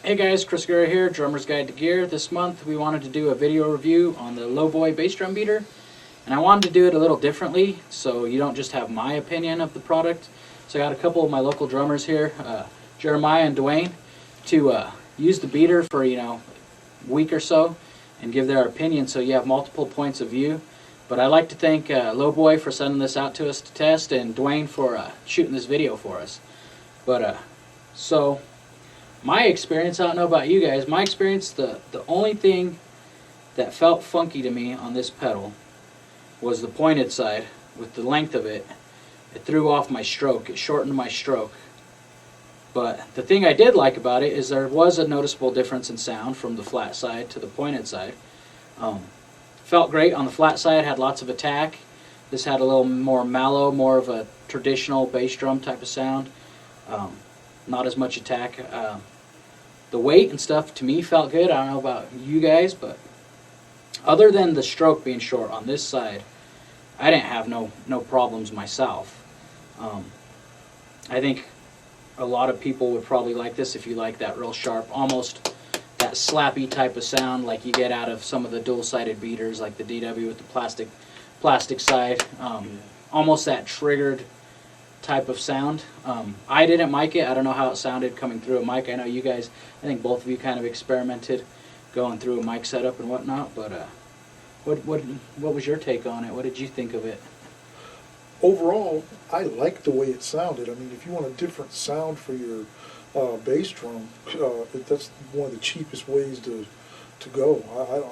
Hey guys, Chris Guerra here, Drummer's Guide to Gear. This month we wanted to do a video review on the LowBoy Bass Drum Beater. And I wanted to do it a little differently so you don't just have my opinion of the product. So I got a couple of my local drummers here, Jeremiah and Dwayne, to use the beater for a week or so and give their opinion so you have multiple points of view. But I'd like to thank LowBoy for sending this out to us to test and Dwayne for shooting this video for us. So my experience, I don't know about you guys, my experience, the only thing that felt funky to me on this pedal was the pointed side. With the length of it, it threw off my stroke, it shortened my stroke. But the thing I did like about it is there was a noticeable difference in sound from the flat side to the pointed side. Felt great on the flat side, had lots of attack. This had a little more mellow, more of a traditional bass drum type of sound. Not as much attack. The weight and stuff to me felt good. I don't know about you guys, but other than the stroke being short on this side, I didn't have no problems myself. I think a lot of people would probably like this if you like that real sharp, almost that slappy type of sound like you get out of some of the dual-sided beaters like the DW with the plastic side. Almost that triggered type of sound. I didn't mic it. I don't know how it sounded coming through a mic. I know you guys, I think both of you kind of experimented going through a mic setup and whatnot, but what was your take on it? What did you think of it? Overall, I liked the way it sounded. I mean, if you want a different sound for your bass drum, that's one of the cheapest ways to go.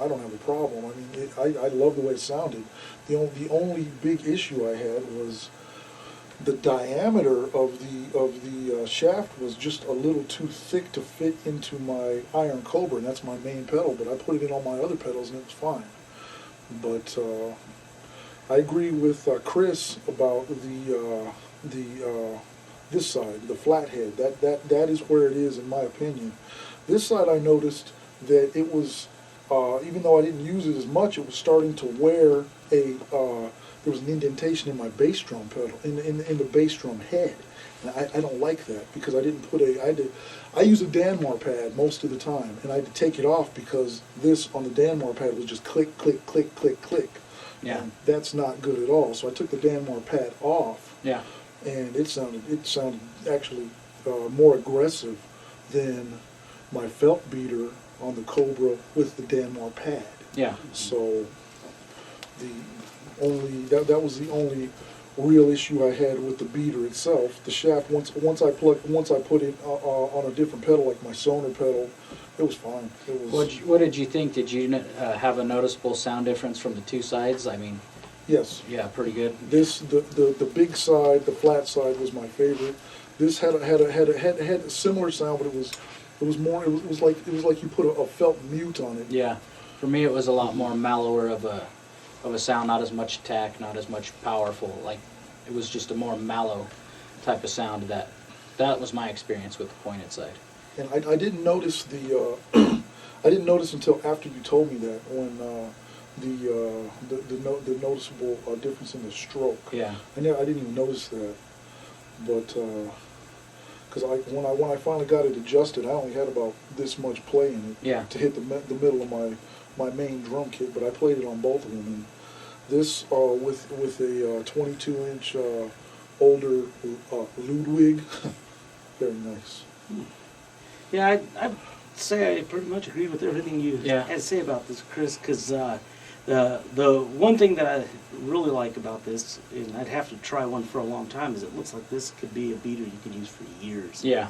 I don't have a problem. I mean, I love the way it sounded. The only big issue I had was the diameter of the shaft was just a little too thick to fit into my Iron Cobra, and that's my main pedal, but I put it in all my other pedals and it was fine. But I agree with Chris about this side, the flathead. That is where it is in my opinion. This side I noticed that it was, even though I didn't use it as much, it was starting to wear there was an indentation in my bass drum pedal, in the bass drum head. And I don't like that because I didn't put I use a Danmar pad most of the time, and I had to take it off because this on the Danmar pad was just click, click, click, click, click. Yeah. And that's not good at all. So I took the Danmar pad off. Yeah. And it sounded actually more aggressive than my felt beater on the Cobra with the Danmar pad. Yeah. So that was the only real issue I had with the beater itself. The shaft, once I put it on a different pedal like my Sonar pedal, it was fine. It was. What did you think? Did you have a noticeable sound difference from the two sides? I mean, yes. Yeah, pretty good. The big side, the flat side was my favorite. This had a similar sound, but it was like you put a felt mute on it. Yeah, for me it was a lot more mellower of a sound, not as much attack, not as much powerful. Like it was just a more mellow type of sound. That was my experience with the pointed side. And I didn't notice I didn't notice until after you told me that when the noticeable difference in the stroke. Yeah. I didn't even notice that, but because when I finally got it adjusted, I only had about this much play in it. Yeah. To hit the middle of my main drum kit, but I played it on both of them. And this with a 22-inch older Ludwig, very nice. Yeah, I'd say I pretty much agree with everything you Yeah. had to say about this, Chris, because the one thing that I really like about this, and I'd have to try one for a long time, is it looks like this could be a beater you could use for years. Yeah.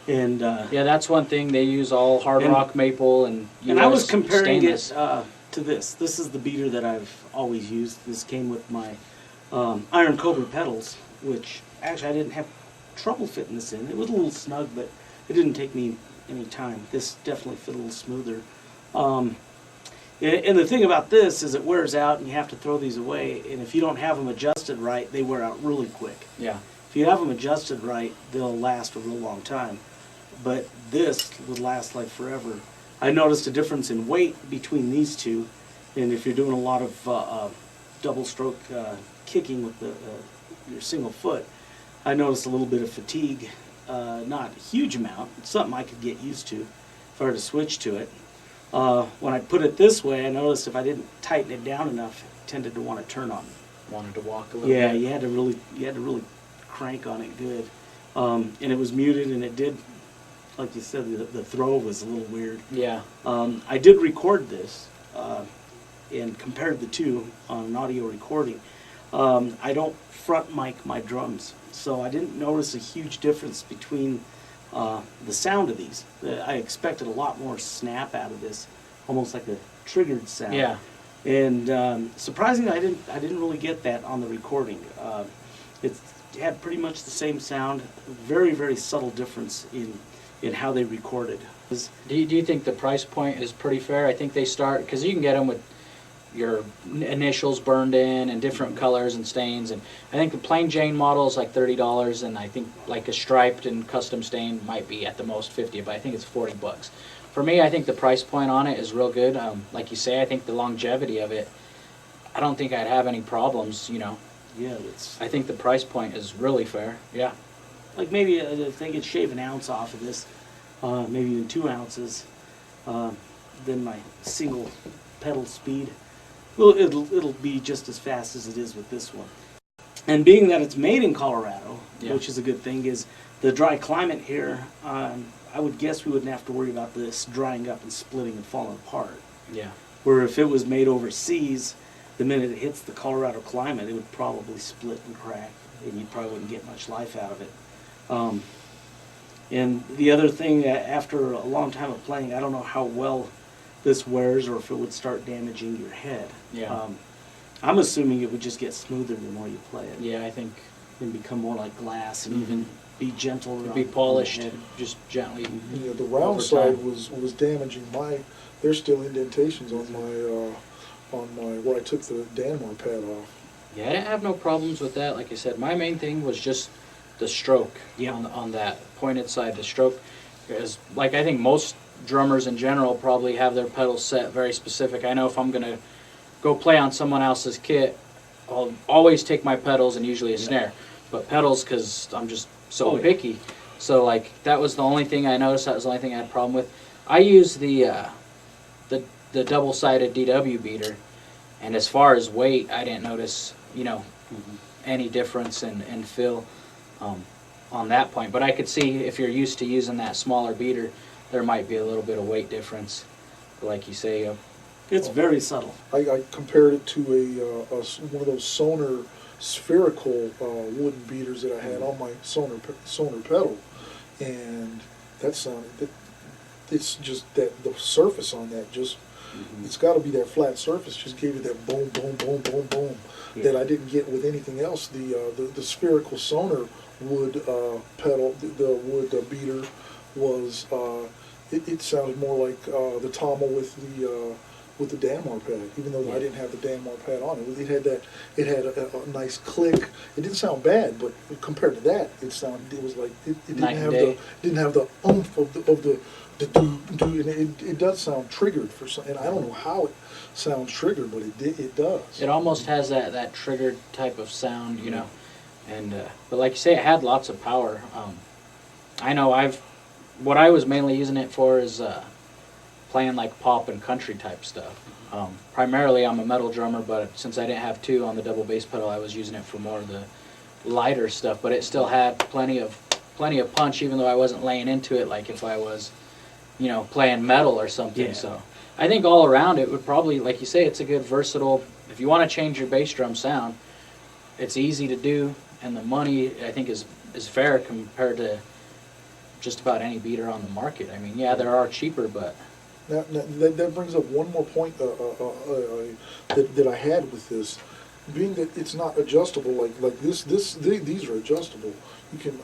And yeah, that's one thing. They use all hard rock maple and I was comparing stainless. it to this. This is the beater that I've always used. This came with my Iron Cobra pedals, which actually I didn't have trouble fitting this in. It was a little snug, but it didn't take me any time. This definitely fit a little smoother. And the thing about this is it wears out and you have to throw these away, and if you don't have them adjusted right, they wear out really quick. Yeah. If you have them adjusted right, they'll last a real long time. But this would last like forever. I noticed a difference in weight between these two, and if you're doing a lot of double stroke kicking with your single foot, I noticed a little bit of fatigue, not a huge amount, it's something I could get used to. if I were to switch to it. When I put it this way, I noticed if I didn't tighten it down enough, it tended to want to turn on me. Wanted to walk a little Yeah, bit. you had to really crank on it good, and it was muted, and it did, like you said, the throw was a little weird. Yeah. I did record this, and compared the two on an audio recording. I don't front mic my drums, so I didn't notice a huge difference between the sound of these. I expected a lot more snap out of this, almost like a triggered sound. Yeah. And surprisingly, I didn't really get that on the recording. It had pretty much the same sound, very, very subtle difference in how they recorded. Do you think the price point is pretty fair? I think they start, because you can get them with your initials burned in and different colors and stains, and I think the plain Jane model is like $30, and I think like a striped and custom stain might be at the most 50, but I think it's 40 bucks. For me, I think the price point on it is real good. Like you say, I think the longevity of it, I don't think I'd have any problems, you know. Yeah, it's I think the price point is really fair. Yeah. like maybe if they could shave an ounce off of this, maybe even 2 ounces, then my single pedal speed, well, it'll be just as fast as it is with this one. And being that it's made in Colorado, Yeah. which is a good thing, is the dry climate here. I would guess we wouldn't have to worry about this drying up and splitting and falling apart. Yeah. Where if it was made overseas, the minute it hits the Colorado climate, it would probably split and crack, and you probably wouldn't get much life out of it. And the other thing, after a long time of playing, I don't know how well this wears or if it would start damaging your head. Yeah. I'm assuming it would just get smoother the more you play it. Yeah, I think And become more like glass and even be gentle. it'd on- be on the polished head. just gently. Yeah, the round Over side time. was damaging there's still indentations on my where I took the Danmar pad off. Yeah, I didn't have no problems with that. Like I said, my main thing was just the stroke Yeah. on that pointed side, the stroke. Because, like, I think most drummers in general probably have their pedals set very specific. I know if I'm going to go play on someone else's kit, I'll always take my pedals and usually a snare. But pedals, because I'm just so Oh, yeah. picky. So, like, that was the only thing I noticed. That was the only thing I had a problem with. I use the double-sided DW beater, and as far as weight, I didn't notice, you know, any difference in feel on that point. But I could see if you're used to using that smaller beater, there might be a little bit of weight difference. Like you say, It's very subtle. I compared it to one of those Sonar spherical wooden beaters that I had on my Sonar pedal, and that sounded. It's just that the surface on that just. It's got to be that flat surface. Just gave it that boom, boom, boom, boom, boom Yeah. that I didn't get with anything else. The spherical Sonar wood pedal, the wood beater was. It sounded more like the Tama with the Danmar pad, even though I didn't have the Danmar pad on it. It had that. It had a nice click. It didn't sound bad, but compared to that, it was like it didn't Night and have day. didn't have the oomph of the do, and it does sound triggered for some, and I don't know how it sounds triggered, but it does. it almost has that triggered type of sound, you know. And but like you say, it had lots of power. I know what I was mainly using it for is playing like pop and country type stuff. Primarily, I'm a metal drummer, but since I didn't have two on the double bass pedal, I was using it for more of the lighter stuff. But it still had plenty of punch, even though I wasn't laying into it like if I was, you know, playing metal or something. Yeah. So I think all around it would probably, like you say, it's a good versatile. If you want to change your bass drum sound, it's easy to do, and the money I think is fair compared to just about any beater on the market. I mean, yeah, there are cheaper, but Now, that brings up one more point that I had with this, being that it's not adjustable like this. These are adjustable. You can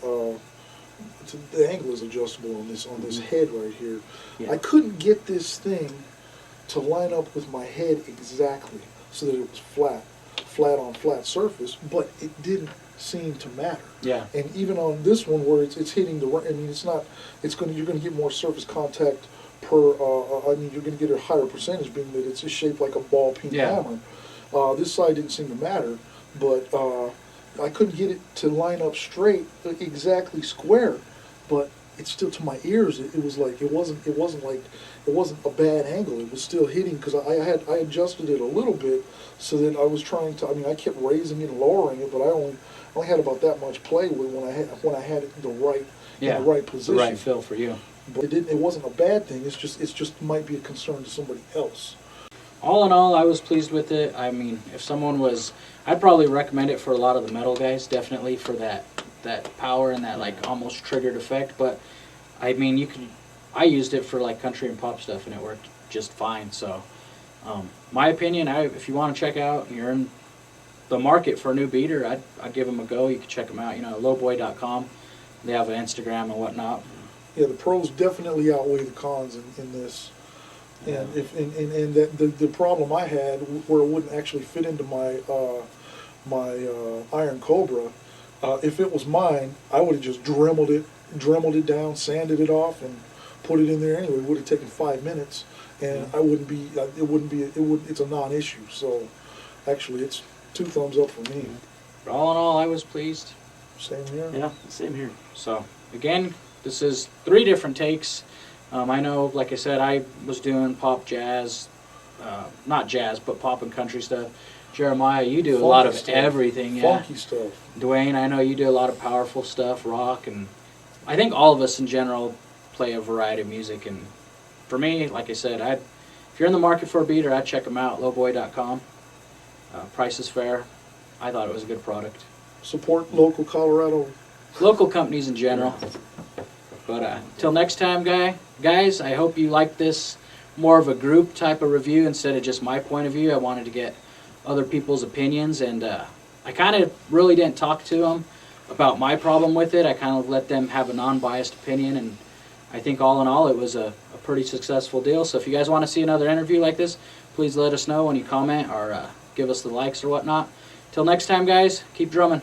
the angle is adjustable on this head right here. Yeah. I couldn't get this thing to line up with my head exactly so that it was flat on flat surface, but it didn't seem to matter. yeah, And even on this one where it's hitting the, I mean, it's not, you're going to get more surface contact per, I mean, you're going to get a higher percentage being that it's just shaped like a ball peen Yeah. hammer. This side didn't seem to matter, but I couldn't get it to line up straight, exactly square, but it's still to my ears. It was like it wasn't a bad angle. It was still hitting because I adjusted it a little bit so that I was trying to. I mean, I kept raising it and lowering it, but I only had about that much play with when I had it in the right position, the right feel for you. But it wasn't a bad thing. It's just might be a concern to somebody else. All in all, I was pleased with it. I mean, if someone was, I'd probably recommend it for a lot of the metal guys, definitely for that power and that like almost triggered effect. But I mean, I used it for like country and pop stuff, and it worked just fine. So, my opinion, if you want to check out, you're in the market for a new beater, I'd give them a go. You can check them out. You know, lowboy.com. They have an Instagram and whatnot. Yeah, the pros definitely outweigh the cons in this. And the problem I had where it wouldn't actually fit into my Iron Cobra, if it was mine, I would have just dremeled it down, sanded it off, and put it in there anyway. It would have taken 5 minutes, and it's a non-issue. So actually, it's 2 thumbs up for me. But all in all, I was pleased. Same here. Yeah, same here. So again, this is 3 different takes. I know, like I said, I was doing pop, jazz, not jazz, but pop and country stuff. Jeremiah, you do a lot of everything. Yeah. Funky stuff. Dwayne, I know you do a lot of powerful stuff, rock, and I think all of us in general play a variety of music. And for me, like I said, if you're in the market for a beater, I'd check them out, lowboy.com. Price is fair. I thought it was a good product. Support local Colorado. Local companies in general. But till next time, guys, I hope you like this more of a group type of review instead of just my point of view. I wanted to get other people's opinions, and I kind of really didn't talk to them about my problem with it. I kind of let them have a non-biased opinion, and I think all in all it was a pretty successful deal. So if you guys want to see another interview like this, please let us know when you comment or give us the likes or whatnot. Till next time, guys, keep drumming.